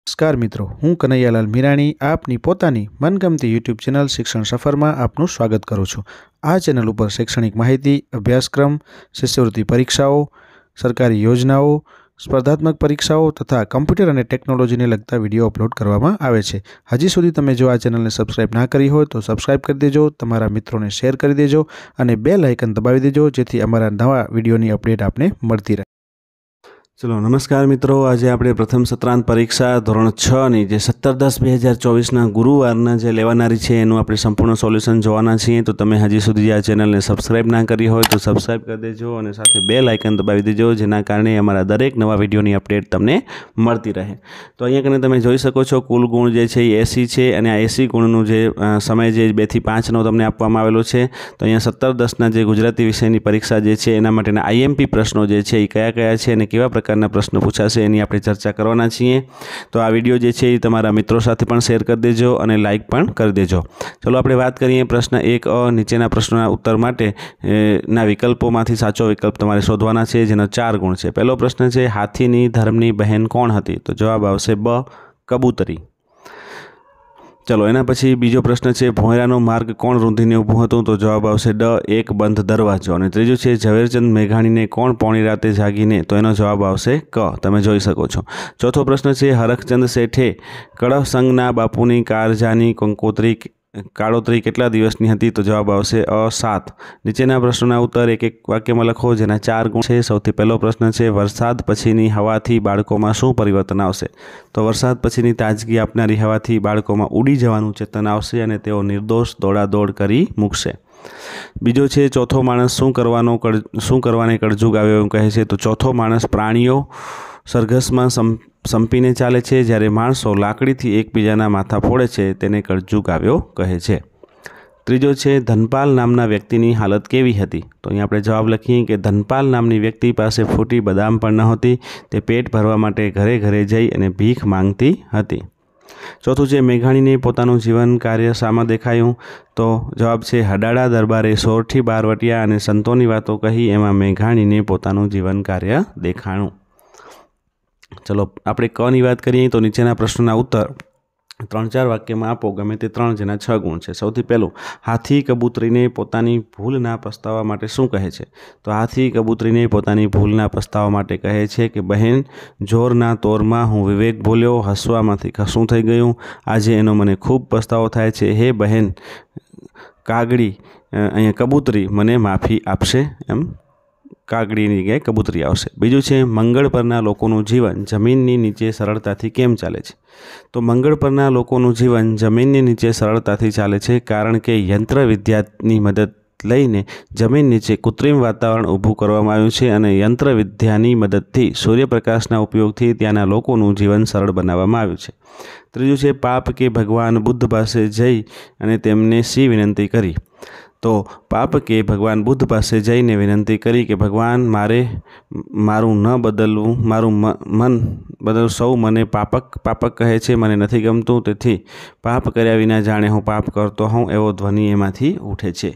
નમસ્કાર મિત્રો, હું કનૈયાલાલ મીરાણી આપની પોતાની મનગમતી યુટ્યુબ ચેનલ શિક્ષણ સફરમાં આપનું સ્વાગત કરું છું। આ ચેનલ ઉપર શૈક્ષણિક માહિતી, અભ્યાસક્રમ, શિષ્યવૃત્તિ પરીક્ષાઓ, સરકારી યોજનાઓ, સ્પર્ધાત્મક પરીક્ષાઓ તથા કમ્પ્યુટર અને ટેકનોલોજીને લગતા વિડીયો અપલોડ કરવામાં આવે છે। હજી સુધી તમે જો આ ચેનલને સબસ્ક્રાઇબ ના કરી હોય તો સબસ્ક્રાઇબ કરી દેજો, તમારા મિત્રોને શેર કરી દેજો અને બેલ આઇકન દબાવી દેજો જેથી અમારા નવા વિડીયોની અપડેટ આપને મળતી રહે। चलो नमस्कार मित्रों, आज આપણે પ્રથમ સત્રાંત પરીક્ષા ધોરણ 6 ની જે 17/10/2024 ના ગુરુવારના જે લેવાનારી છે એનું આપણે સંપૂર્ણ સોલ્યુશન જોવાના છીએ। તો તમે હજી સુધી આ ચેનલને સબસ્ક્રાઇબ ના કરી હોય તો સબસ્ક્રાઇબ કરી દેજો અને સાથે બેલ આઇકન દબાવી દેજો જેના કારણે અમારા દરેક નવા વિડીયોની અપડેટ તમને મળતી રહે। તો અહીંયા કને તમે જોઈ શકો છો કુલ ગુણ જે છે એ 80 છે અને આ 80 ગુણનું જે સમય જે 2 થી 5 નો તમને આપવામાં આવેલો છે। તો અહીંયા 17/10 ના જે ગુજરાતી વિષયની પરીક્ષા જે છે એના માટેના આઈએમપી પ્રશ્નો જે છે એ કયા છે અને કેવા પ્રકારના પ્રશ્ન પૂછાશે એની આપણે ચર્ચા કરવાના છીએ। તો આ વિડીયો જે છે એ તમારા મિત્રો સાથે પણ શેર કરી દેજો અને લાઈક પણ કરી દેજો। ચલો આપણે વાત કરીએ પ્રશ્ન 1 અ નીચેના પ્રશ્નોના ઉત્તર માટે ના વિકલ્પોમાંથી સાચો વિકલ્પ તમારે શોધવાના છે જેનો 4 ગુણ છે। પહેલો પ્રશ્ન છે હાથીની ધર્મની બહેન કોણ હતી? તો જવાબ આવશે બ કબૂતરી। चलो एना पछी बीजो प्रश्न है भोंयरानो मार्ग कोण रूंधीने ऊभुं हतुं? तो जवाब आवशे ड एक बंध दरवाजो। अने त्रीजो है झवेरचंद मेघाणीने कोण पोणी राते जागीने? तो एनो जवाब आवशे क, तमे जोई शको छो। चौथो प्रश्न है हरखचंद सेठे कड़संगना बापूनी कारजानी कंकोत्री काळोतरी केटला दिवसनी हती? तो जवाब आवशे अ 7। नीचेना प्रश्नोना उत्तर एक एक वाक्यमां लखो जेना 4 गुण छे। सौथी पहेलो प्रश्न है वरसाद पछीनी हवाथी बाळकोमां शुं परिवर्तन आवशे? तो वरसाद पछीनी ताजगी आपनारी हवाथी बाळकोमां उडी जवानुं चेतन आवशे अने तेओ निर्दोष दौड़ादौड़ करी मूकशे। बीजो छे चौथो माणस शुं करवाने कड़जुग आव्यो एम कहे छे? तो चौथो माणस प्राणीओ सरघसमां संपीने चाले छे, ज्यारे माणसो लाकड़ीथी एकबीजाना माथा फोड़े छे तेने कड़जुग आव्यो कहे छे। त्रीजो छे धनपाल नामना व्यक्तिनी हालत केवी हती? तो अहीं आपणे जवाब लखीए के धनपाल नामनी व्यक्ति पासे फूटी बदाम पण नहोती, ते पेट भरवा माटे घरे घरे जई अने भीख मांगती हती। चौथुं छे मेघाणीने पोतानुं जीवन कार्य शामां देखायुं? तो जवाब छे हडाड़ा दरबारे सोरठी बारवटिया अने संतोनी वातो कही एमां मेघाणीने पोतानुं जीवन कार्य देखाणुं। चलो आपणे क नी वात करीए तो नीचेना प्रश्नोना उत्तर 3-4 वाक्यमां आपो, गमे ते 3 जेना 6 गुण छे। सौथी पहेલું हाथी कबूतरीने पोतानी भूलना पछतावा माटे शुं कहे छे? तो हाथी कबूतरीने पोतानी भूलना पछतावा माटे कहे छे के बहेन जोरना तोरमां हूँ विवेक भूल्यो, हसवामांथी खसुं थई गयुं, आजे एनो मने खूब पछतावो थाय छे। हे बहेन कागड़ी अहींया कबूतरी मने माफी आपशे? एम कागड़ीनी जग्याए कबूतरी आवशे। बीजुं छे मंगळ परना लोकोनुं जीवन जमीननी नीचे सरळताथी केम चाले छे? तो मंगळ परना लोकोनुं जीवन जमीननी नीचे सरळताथी चाले छे कारण के यंत्र विद्यानी मदद लईने जमीन नीचे कृत्रिम वातावरण ऊभुं करवामां आव्युं छे अने यंत्र विद्यानी मददथी सूर्यप्रकाशना उपयोगथी त्याना लोकोनुं जीवन सरळ बनाववामां आव्युं छे। त्रीजुं छे पाप के भगवान बुद्ध पासे जई अने तेमने सी विनंती करी? तो पाप के भगवान बुद्ध पासे जईने विनंती करी कि भगवान मारू न बदलवू, मारू मन बदल, सौ मने पापक कहे छे, मने नथी गमतुं, तेथी पाप कर्या विना जाणे हूँ पाप करतो हूँ एवो ध्वनि एमांथी उठे छे।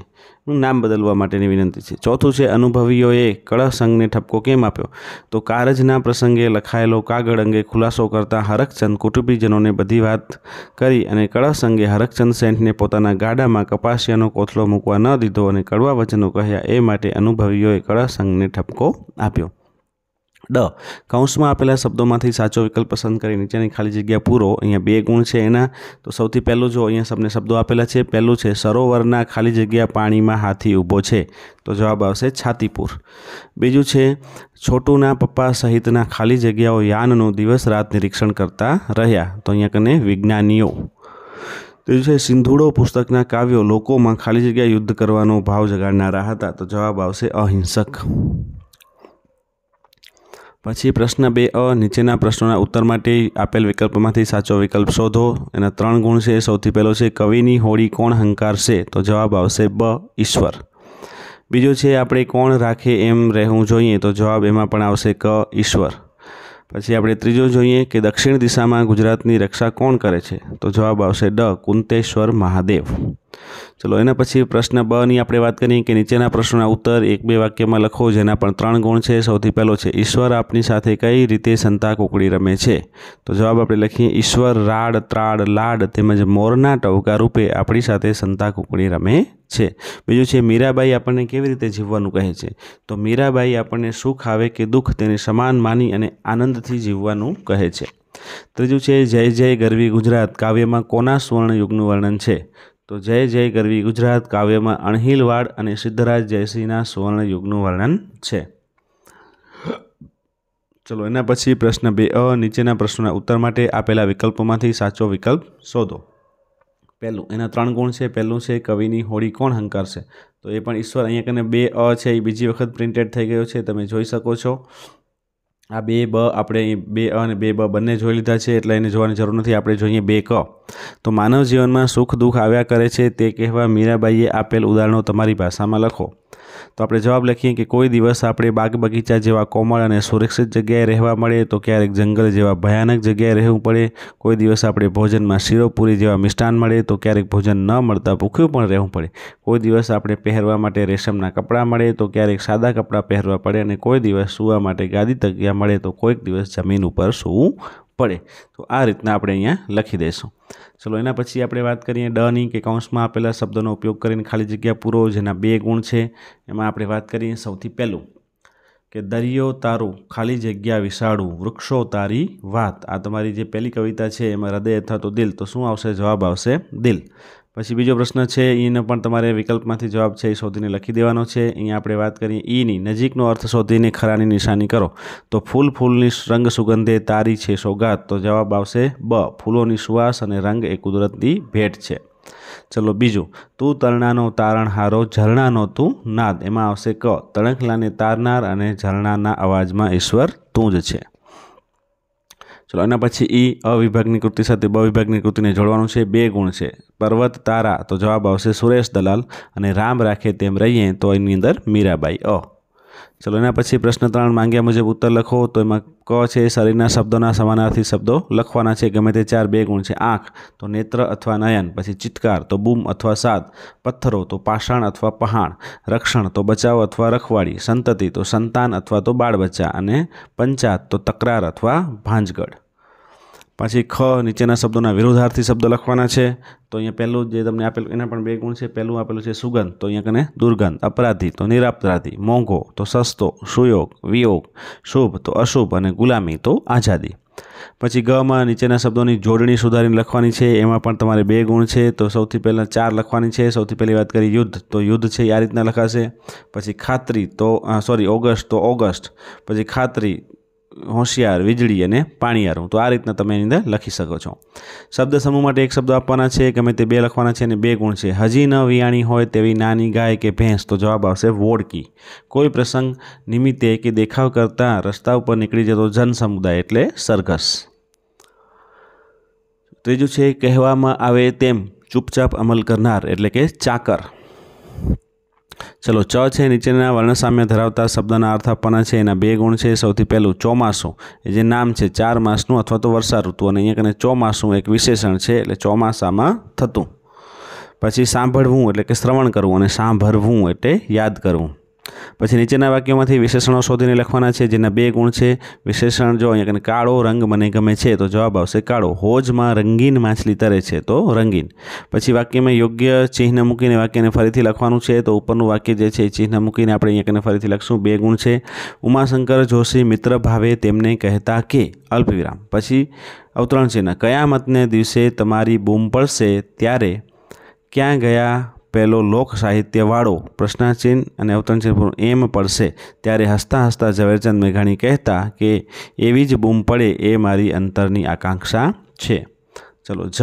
नाम बदलवा माटेनी विनंती छे। चौथुं छे अनुभवीओए कड़संगने ठपको केम आप्यो? तो कारजना प्रसंगे लखायेलो कागळ अंगे खुलासो करता हरखचंद कुटुंबीजनोने बधी वात करी अने कड़संगे हरखचंद सेठने पोताना गाडामां कपासियानो कोथळो मूकवा न दीधो अने कड़वा वचनो कह्या ए माटे अनुभवीओए कड़संगने ठपको आप्यो। ड कौंसमां आपेला शब्दोमांथी साचो विकल्प पसंद करी नीचेनी खाली जग्या पूरो। अहींया 2 गुण छे एना। तो सौथी पहेલું जो अहींया सबने शब्दो आपेला छे, पहेલું छे सरोवरना खाली जग्या पाणीमां हाथी ऊभो छे? तो जवाब आवशे छातीपुर। बीजुं छे छोटूना पप्पा सहितना खाली जग्याओ याननुं दिवस रात निरीक्षण करता रह्या? तो अहींया कने विज्ञानीओ। त्रीजुं छे सिंधुड़ो पुस्तकना काव्यो लोकोमां खाली जग्या युद्ध करवानो भाव जगाड़नारा हता? तो जवाब आवशे अहिंसक। पछी प्रश्न 2 अ नीचेना प्रश्नोना उत्तर माटे आपेल विकल्पमांथी साचो विकल्प शोधो। एना 3 गुण छे। सौथी पहेलो छे कविनी होड़ी कोण हंकारशे? तो जवाब आवशे ब ईश्वर। बीजो छे आपणे कोण राखे एम रहेवुं जोईए? तो जवाब एमां पण आवशे क ईश्वर। पछी आपणे त्रीजो जोईए के दक्षिण दिशामां गुजरातनी रक्षा कोण करे छे? तो जवाब आवशे ड कुंतेश्वर महादेव। ચલો એના પછી પ્રશ્ન બ ની આપણે વાત કરીએ કે નીચેના પ્રશ્નોના ઉત્તર 1-2 વાક્યમાં લખો, જેના પણ 3 ગુણ છે. સૌથી પહેલો છે, ઈશ્વર આપની સાથે કઈ રીતે સંતા કુકડી રમે છે? તો જવાબ આપણે લખીએ, ઈશ્વર રાડ, ત્રાડ, લાડ તેમજ મોરના ટહુકા રૂપે આપણી સાથે સંતા કુકડી રમે છે. બીજું છે, મીરાબાઈ આપણને કેવી રીતે જીવવાનું કહે છે? તો મીરાબાઈ આપણને સુખ આવે કે દુઃખ તેને સમાન માની અને આનંદથી જીવવાનું કહે છે. ત્રીજું છે, જય જય ગરવી ગુજરાત કાવ્યમાં કોના સુવર્ણયુગનું વર્ણન છે? તો જય જય ગરવી ગુજરાત કાવ્યમાં અણહિલવાડ અને સિદ્ધરાજ જયસિંહના સુવર્ણયુગનું વર્ણન છે. ચલો એના પછી પ્રશ્ન 2 નીચેના પ્રશ્નોના ઉત્તર માટે આપેલા વિકલ્પોમાંથી સાચો વિકલ્પ શોધો. પહેલું, એના 3 ગુણ છે. પહેલું છે, કવિની હોડી કોણ હંકારશે? તો એ પણ ઈશ્વર. અહીંયા કને 2 છે એ બીજી વખત પ્રિન્ટેડ થઈ ગયો છે, તમે જોઈ શકો છો. આ 2 બ આપણે 2 અને 2 બ બંને જોઈ લીધા છે, એટલે એને જોવાની જરૂર નથી. આપણે જોઈએ 2 ક. તો માનવ જીવનમાં સુખ દુઃખ આવ્યા કરે છે તે કહેવા મીરાબાઈએ આપેલ ઉદાહરણો તમારી ભાષામાં લખો. તો આપણે જવાબ લખીએ કે કોઈ દિવસ આપણે બાગ બગીચા જેવા કોમળ અને સુરક્ષિત જગ્યાએ રહેવા મળે, તો ક્યારેક જંગલ જેવા ભયાનક જગ્યાએ રહેવું પડે. કોઈ દિવસ આપણે ભોજનમાં શીરો પૂરી જેવા મિષ્ટાન મળે, તો ક્યારેક ભોજન ન મળતા ભૂખ્યું પણ રહેવું પડે. કોઈ દિવસ આપણે પહેરવા માટે રેશમના કપડાં મળે, તો ક્યારેક સાદા કપડાં પહેરવા પડે. અને કોઈ દિવસ સૂવા માટે ગાદી તકિયા મળે, તો કોઈક દિવસ જમીન ઉપર સૂવું પડે. તો આ રીતના આપણે અહીંયા લખી દઈશું. ચલો એના પછી આપણે વાત કરીએ ડ ની કે કૌંસમાં આપેલા શબ્દોનો ઉપયોગ કરીને ખાલી જગ્યા પૂરો, જેના 2 ગુણ છે. એમાં આપણે વાત કરીએ સૌથી પહેલું કે દરિયો તારું ખાલી જગ્યા વિશાળું, વૃક્ષો તારી વાત. આ તમારી જે પહેલી કવિતા છે એમાં હૃદય અથવા તો દિલ, તો શું આવશે? જવાબ આવશે દિલ. પછી બીજો પ્રશ્ન છે, ઈનો પણ તમારે વિકલ્પમાંથી જવાબ છે એ શોધીને લખી દેવાનો છે. અહીંયા આપણે વાત કરીએ ઈની, નજીકનો અર્થ શોધીને ખરાની નિશાની કરો. તો ફૂલ ફૂલની રંગ સુગંધે તારી છે સોગાત. તો જવાબ આવશે બ, ફૂલોની સુવાસ અને રંગ એ કુદરતની ભેટ છે. ચલો બીજું, તું તરણાનો તારણહારો, ઝરણાનો તું નાદ. એમાં આવશે ક, તણખલાને તારનાર અને ઝરણાના અવાજમાં ઈશ્વર તું જ છે. ચલો એના પછી ઈ અવિભાગની કૃતિ સાથે બ વિભાગની કૃતિને જોડવાનું છે. 2 ગુણ છે. પર્વત તારા, તો જવાબ આવશે સુરેશ દલાલ. અને રામ રાખે તેમ રહીએ, તો એની અંદર મીરાબાઈ અ. ચલો એના પછી પ્રશ્ન 3 માંગ્યા મુજબ ઉત્તર લખો. તો એમાં ક છે, શરીરના શબ્દોના સમાનાર્થી શબ્દો લખવાના છે, ગમે તે 4. 2 ગુણ છે. આંખ તો નેત્ર અથવા નયન. પછી ચિત્કાર તો બૂમ અથવા સાદ. પથ્થરો તો પાષાણ અથવા પહાણ. રક્ષણ તો બચાવ અથવા રખવાડી. સંતતિ તો સંતાન અથવા તો બાળ બચ્ચા. અને પંચાત તો તકરાર અથવા ભાંજગડ. પછી ખ, નીચેના શબ્દોના વિરોધાર્થી શબ્દો લખવાના છે. તો અહીંયા પહેલું જે તમને આપેલું એના પણ 2 ગુણ છે. પહેલું આપેલું છે સુગંધ, તો અહીંયા કને દુર્ગંધ. અપરાધી તો નિરપરાધી. મોંઘો તો સસ્તો. સુયોગ વિયોગ. શુભ તો અશુભ. અને ગુલામી તો આઝાદી. પછી ગ માં નીચેના શબ્દોની જોડણી સુધારીને લખવાની છે. એમાં પણ તમારે 2 ગુણ છે. તો સૌથી પહેલાં 4 લખવાની છે. સૌથી પહેલી વાત કરી યુદ્ધ, તો યુદ્ધ છે એ આ રીતના લખાશે. પછી ખાતરી તો ઓગસ્ટ તો ઓગસ્ટ. પછી ખાતરી, હોશિયાર, વીજળી અને પાણીયારું. તો આ રીતના તમે એની અંદર લખી શકો છો. શબ્દ સમૂહ માટે 1 શબ્દ આપવાના છે, ગમે તે 2 લખવાના છે. અને 2 ગુણ છે. હજી ન વિયાણી હોય તેવી નાની ગાય કે ભેંસ, તો જવાબ આવશે વોડકી. કોઈ પ્રસંગ નિમિત્તે કે દેખાવ કરતાં રસ્તા ઉપર નીકળી જતો જન સમુદાય એટલે સરઘસ. ત્રીજું છે, કહેવામાં આવે તેમ ચૂપચાપ અમલ કરનાર એટલે કે ચાકર. ચલો ચ છે, નીચેના વર્ણસામ્ય ધરાવતા શબ્દના અર્થ આપવાના છે. એના 2 ગુણ છે. સૌથી પહેલું ચોમાસું, એ જે નામ છે 4 માસનું અથવા તો વર્ષા ઋતુ. અને અહીંયા કને ચોમાસું એક વિશેષણ છે, એટલે ચોમાસામાં થતું. પછી સાંભળવું એટલે કે શ્રવણ કરવું. અને સાંભળવું એટલે યાદ કરવું. પછી નીચેના વાક્યોમાંથી વિશેષણો શોધીને લખવાના છે, જેના 2 ગુણ છે. વિશેષણ જો અહીંયા કને કાળો રંગ મને ગમે છે, તો જવાબ આવશે કાળો. હોજમાં રંગીન માછલી તરે છે, તો રંગીન. પછી વાક્યમાં યોગ્ય ચિહ્ન મૂકીને વાક્યને ફરીથી લખવાનું છે. તો ઉપરનું વાક્ય જે છે એ ચિહ્ન મૂકીને આપણે અહીંયા કને ફરીથી લખશું. 2 ગુણ છે. ઉમાશંકર જોશી મિત્ર ભાવે તેમને કહેતા કે અલ્પવિરામ. પછી અવતરણ ચિહ્ન, કયામતને દિવસે તમારી બૂમ પડશે ત્યારે ક્યાં ગયા પહેલો લોક સાહિત્યવાળો? પ્રશ્નાચિહ્ન અને અવતરણચિહ્ન એમ પડશે ત્યારે હસતા હસતા ઝવેરચંદ મેઘાણી કહેતા કે એવી જ બૂમ પડે એ મારી અંતરની આકાંક્ષા છે. ચલો જ,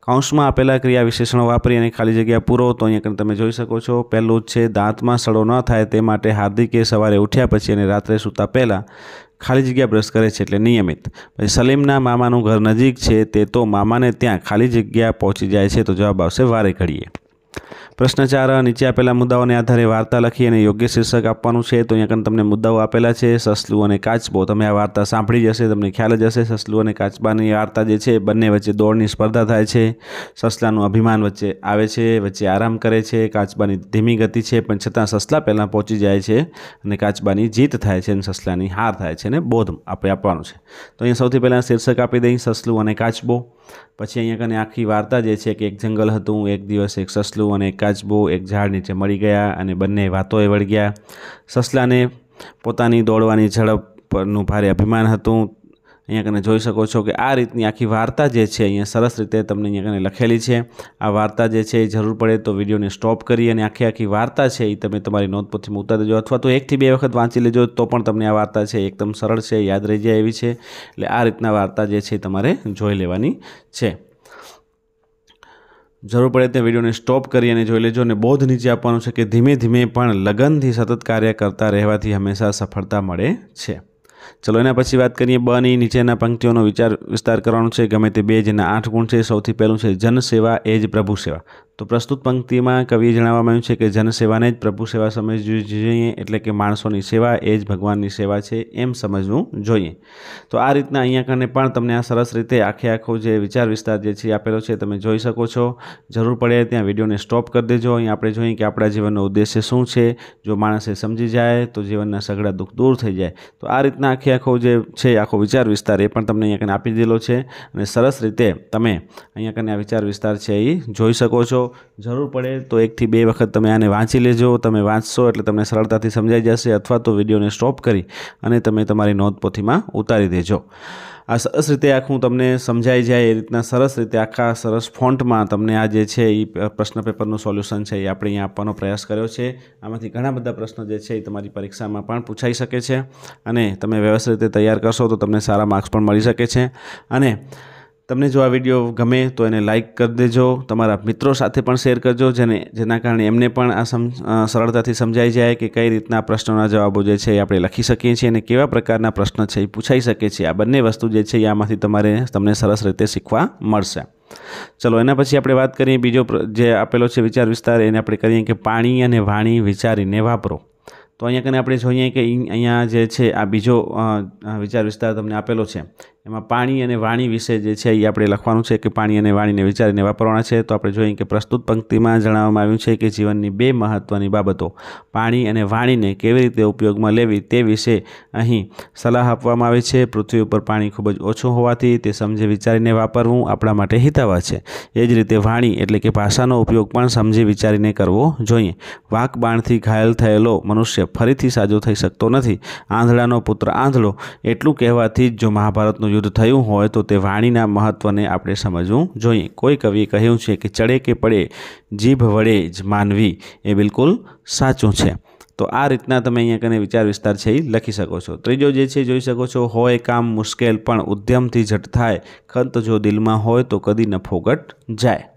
કૌંસમાં આપેલા ક્રિયા વિશેષણો વાપરી અને ખાલી જગ્યા પૂરો. તો અહીંયા તમે જોઈ શકો છો. પહેલું જ છે, દાંતમાં સડો ન થાય તે માટે હાર્દિકે સવારે ઉઠ્યા પછી અને રાત્રે સૂતા પહેલાં ખાલી જગ્યા બ્રશ કરે છે, એટલે નિયમિત. પછી સલીમના મામાનું ઘર નજીક છે, તે તો મામાને ત્યાં ખાલી જગ્યા પહોંચી જાય છે, તો જવાબ આવશે વારે ઘડીએ. પ્રશ્ન 4 નીચે આપેલા મુદ્દાઓને આધારે વાર્તા લખી અને યોગ્ય શીર્ષક આપવાનું છે। તો અહીંયા કને તમને મુદ્દાઓ આપેલા છે સસલું અને કાચબો। તમે આ વાર્તા સાંભળી જ હશે, તમને ખ્યાલ જ હશે। સસલું અને કાચબાની વાર્તા જે છે બંને વચ્ચે દોડની સ્પર્ધા થાય છે। સસલાનું અભિમાન વચ્ચે આવે છે, વચ્ચે આરામ કરે છે। કાચબાની ધીમી ગતિ છે પણ છતાં સસલા પહેલાં પહોંચી જાય છે અને કાચબાની જીત થાય છે અને સસલાની હાર થાય છે અને બોધ આપણે આપવાનું છે। તો અહીંયા સૌથી પહેલાં શીર્ષક આપી દઈ સસલું અને કાચબો। પછી અહીંયા કને આખી વાર્તા જે છે કે એક જંગલ હતું, એક દિવસ એક સસલું અને એક કાચબો એક ઝાડ નીચે મળી ગયા અને બંને વાતોએ વળગ્યા। સસલાને પોતાની દોડવાની ઝડપ પરનું ભારે અભિમાન હતું। અહીંયા કને જોઈ શકો છો કે આ રીતની આખી વાર્તા જે છે અહીંયા સરસ રીતે તમને અહીંયા કને લખેલી છે। આ વાર્તા જે છે એ જરૂર પડે તો વિડીયોને સ્ટોપ કરી અને આખી વાર્તા છે એ તમે તમારી નોટબુકમાં ઉતારી દેજો અથવા તો 1 થી 2 વખત વાંચી લેજો તો પણ તમને આ વાર્તા છે એકદમ સરળ છે, યાદ રહી જાય એવી છે। એટલે આ રીતના વાર્તા જે છે તમારે જોઈ લેવાની છે। જરૂર પડે તે વિડીયોને સ્ટોપ કરી અને જોઈ લેજો અને બોધ નીચે આપવાનું છે કે ધીમે ધીમે પણ લગનથી સતત કાર્ય કરતા રહેવાથી હંમેશા સફળતા મળે છે। ચલો એના પછી વાત કરીએ બની નીચેના પંક્તિઓનો વિસ્તાર કરવાનો છે। ગમે તે 2 જેના 8 ગુણ છે। સૌથી પહેલું છે જનસેવા એ જ પ્રભુ સેવા। તો પ્રસ્તુત પંક્તિમાં કવિએ જણાવવામાં આવ્યું છે કે જનસેવાને જ પ્રભુ સેવા સમજવી જોઈએ, એટલે કે માણસોની સેવા એ જ ભગવાનની સેવા છે એમ સમજવું જોઈએ। તો આ રીતના અહીંયા કને પણ તમને આ સરસ રીતે આખો જે વિચાર વિસ્તાર જે છે આપેલો છે તમે જોઈ શકો છો। જરૂર પડે ત્યાં વિડીયોને સ્ટોપ કરી દેજો। અહીં આપણે જોઈએ કે આપણા જીવનનો ઉદ્દેશ્ય શું છે। જો માણસે સમજી જાય તો જીવનના સઘળા દુઃખ દૂર થઈ જાય। તો આ રીતના આખો જે છે આખો વિચાર વિસ્તાર એ પણ તમને અહીંયા કને આપી દીધેલો છે અને સરસ રીતે તમે અહીંયા કને આ વિચાર વિસ્તાર છે એ જોઈ શકો છો। જરૂર પડે તો 1 થી 2 વખત તમે આને વાંચી લેજો। તમે વાંચશો એટલે તમને સરળતાથી સમજાઈ જશે અથવા તો વિડીયોને સ્ટોપ કરી અને તમે તમારી નોંધપોથીમાં ઉતારી દેજો। આ સરસ રીતે આખું તમને સમજાઈ જાય એ રીતના સરસ રીતે આખા સરસ ફોન્ટમાં તમને આ જે છે એ પ્રશ્ન પેપરનું સોલ્યુશન છે એ આપણે અહીંયા આપવાનો પ્રયાસ કર્યો છે। આમાંથી ઘણા બધા પ્રશ્નો જે છે એ તમારી પરીક્ષામાં પણ પૂછાઈ શકે છે અને તમે વ્યવસ્થિત રીતે તૈયાર કરશો તો તમને સારા માર્ક્સ પણ મળી શકે છે। અને તમને જો આ વિડીયો ગમે તો એને લાઇક કરી દેજો, તમારા મિત્રો સાથે પણ શેર કરજો જેના કારણે એમને પણ આ સરળતાથી સમજાઈ જાય કે કઈ રીતના પ્રશ્નોના જવાબો જે છે એ આપણે લખી શકીએ છીએ અને કેવા પ્રકારના પ્રશ્ન છે એ પૂછાઈ શકે છે। આ બંને વસ્તુ જે છે એ આમાંથી તમને સરસ રીતે શીખવા મળશે। ચલો એના પછી આપણે વાત કરીએ બીજો જે આપેલો છે વિચાર વિસ્તાર એને આપણે કરીએ કે પાણી અને વાણી વિચારીને વાપરો। તો અહીંયા કને આપણે જોઈએ કે અહીંયા જે છે આ બીજો વિચાર વિસ્તાર તમને આપેલો છે। એમાં પાણી અને વાણી વિશે જે છે એ આપણે લખવાનું છે કે પાણી અને વાણીને વિચારીને વાપરવાના છે। તો આપણે જોઈએ કે પ્રસ્તુત પંક્તિમાં જણાવવામાં આવ્યું છે કે જીવનની 2 મહત્ત્વની બાબતો પાણી અને વાણીને કેવી રીતે ઉપયોગમાં લેવી તે વિશે અહીં સલાહ આપવામાં આવે છે। પૃથ્વી ઉપર પાણી ખૂબ જ ઓછું હોવાથી તે સમજી વિચારીને વાપરવું આપણા માટે હિતાવહ છે। એ જ રીતે વાણી એટલે કે ભાષાનો ઉપયોગ પણ સમજી વિચારીને કરવો જોઈએ। વાક બાણથી ઘાયલ થયેલો મનુષ્ય ફરીથી સાજો થઈ શકતો નથી। આંધળાનો પુત્ર આંધળો એટલું કહેવાથી જ જો મહાભારતનું યુદ્ધ થયું હોય તો તે વાણીના મહત્ત્વને આપણે સમજવું જોઈએ। કોઈ કવિએ કહ્યું છે કે ચડે કે પડે જીભ વડે જ માનવી એ બિલકુલ સાચું છે। તો આ રીતના તમે અહીંયા કને વિચાર વિસ્તાર છે એ લખી શકો છો। ત્રીજો જે છે જોઈ શકો છો હોય કામ મુશ્કેલ પણ ઉદ્યમથી ઝટ થાય, ખંત જો દિલમાં હોય તો કદી નફો ઘટ જાય।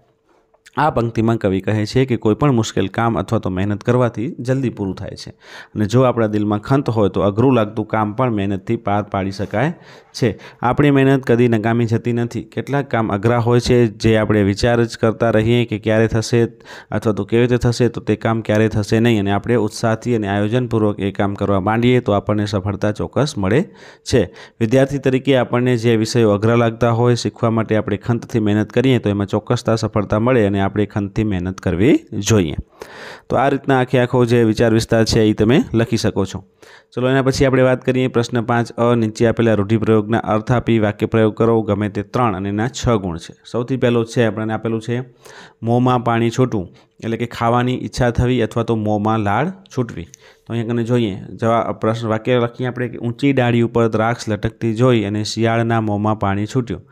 આ પંક્તિમાં કવિ કહે છે કે કોઈ પણ મુશ્કેલ કામ અથવા તો મહેનત કરવાથી જલ્દી પૂરું થાય છે અને જો આપણા દિલમાં ખંત હોય તો અઘરું લાગતું કામ પણ મહેનતથી પાર પાડી શકાય છે। આપણી મહેનત કદી નકામી જતી નથી। કેટલાક કામ અઘરા હોય છે જે આપણે વિચાર જ કરતા રહીએ કે ક્યારે થશે અથવા તો કેવી રીતે થશે તો તે કામ ક્યારે થશે નહીં અને આપણે ઉત્સાહથી અને આયોજનપૂર્વક એ કામ કરવા માંડીએ તો આપણને સફળતા ચોક્કસ મળે છે। વિદ્યાર્થી તરીકે આપણને જે વિષયો અઘરા લાગતા હોય શીખવા માટે આપણે ખંતથી મહેનત કરીએ તો એમાં ચોક્કસતા સફળતા મળે અને આપણે ખંતથી મહેનત કરવી જોઈએ। તો આ રીતના આખો જે વિચાર વિસ્તાર છે એ તમે લખી શકો છો। ચલો એના પછી આપણે વાત કરીએ પ્રશ્ન 5 નીચે આપેલા રૂઢિપ્રયોગના અર્થ આપી વાક્ય પ્રયોગ કરો। ગમે તે 3 અને એના 6 ગુણ છે। સૌથી પહેલો છે આપણને આપેલું છે મોંમાં પાણી છૂટવું એટલે કે ખાવાની ઈચ્છા થવી અથવા તો મોંમાં લાળ છૂટવી। તો અહીંયા કને જોઈએ પ્રશ્ન વાક્ય લખીએ આપણે કે ઊંચી ડાળી ઉપર દ્રાક્ષ લટકતી જોઈ અને શિયાળના મોંમાં પાણી છૂટ્યું।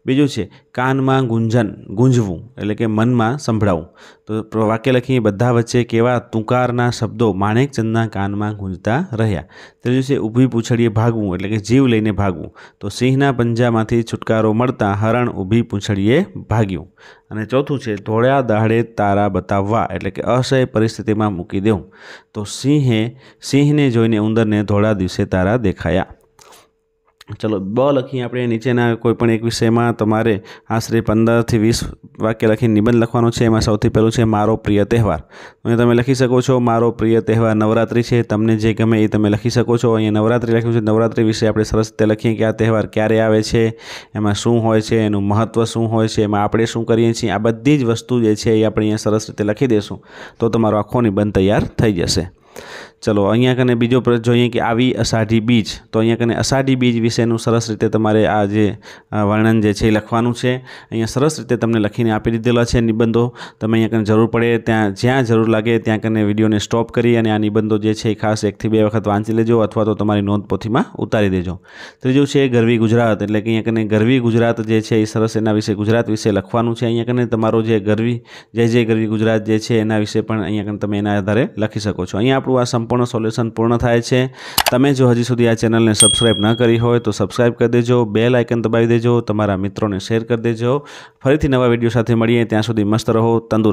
બીજું છે કાનમાં ગુંજવું એટલે કે મનમાં સંભળાવવું। તો વાક્ય લખીએ બધા વચ્ચે કેવા તુકારના શબ્દો માણેકચંદના કાનમાં ગુંજતા રહ્યા। ત્રીજું છે ઊભી પૂંછડીએ ભાગવું એટલે કે જીવ લઈને ભાગવું। તો સિંહના પંજામાંથી છુટકારો મળતા હરણ ઊભી પૂંછડીએ ભાગ્યું। અને ચોથું છે ધોળા દાડે તારા બતાવવા એટલે કે અસહ્ય પરિસ્થિતિમાં મૂકી દેવું। તો સિંહને જોઈને ઉંદરને ધોળા દિવસે તારા દેખાયા। ચલો બ લખીએ આપણે નીચેના કોઈપણ એક વિષયમાં તમારે આશરે 15 થી 20 વાક્ય લખીને નિબંધ લખવાનો છે। એમાં સૌથી પહેલું છે મારો પ્રિય તહેવાર। અહીં તમે લખી શકો છો મારો પ્રિય તહેવાર નવરાત્રિ છે। તમને જે ગમે એ તમે લખી શકો છો। અહીંયા નવરાત્રિ લખ્યું છે, નવરાત્રિ વિશે આપણે સરસ રીતે લખીએ કે આ તહેવાર ક્યારે આવે છે, એમાં શું હોય છે, એનું મહત્ત્વ શું હોય છે, એમાં આપણે શું કરીએ છીએ, આ બધી જ વસ્તુ જે છે એ આપણે અહીંયા સરસ રીતે લખી દઈશું તો તમારો આખો નિબંધ તૈયાર થઈ જશે। ચલો અહીંયા કને બીજો જોઈએ કે આવી અષાઢી બીજ। તો અહીંયા કને અષાઢી બીજ વિશેનું સરસ રીતે તમારે આ જે વર્ણન જે છે એ લખવાનું છે। અહીંયા સરસ રીતે તમને લખીને આપી દીધેલા છે નિબંધો। તમે અહીંયા કને જરૂર પડે જ્યાં જરૂર લાગે ત્યાં કને વિડીયોને સ્ટોપ કરી અને આ નિબંધો જે છે એ ખાસ 1 થી 2 વખત વાંચી લેજો અથવા તો તમારી નોંધપોથીમાં ઉતારી દેજો। ત્રીજું છે ગરવી ગુજરાત, એટલે કે અહીંયા કને ગરવી ગુજરાત જે છે એ સરસ એના વિશે ગુજરાત વિશે લખવાનું છે। અહીંયા કને તમારો જે ગરવી જય ગરવી ગુજરાત જે છે એના વિશે પણ અહીંયા કને તમે એના આધારે લખી શકો છો। અહીંયા આપણું આ સંપૂર્ણ સોલ્યુશન પૂર્ણ થાય છે। તમે જો હજી સુધી આ ચેનલને સબસ્ક્રાઇબ ન કરી હોય તો સબસ્ક્રાઇબ કરી દેજો, બેલ આઇકન દબાવી દેજો, તમારા મિત્રોને શેર કરી દેજો। ફરીથી નવા વિડીયો સાથે મળીએ, ત્યાં સુધી મસ્ત રહો, તંદુરસ્ત।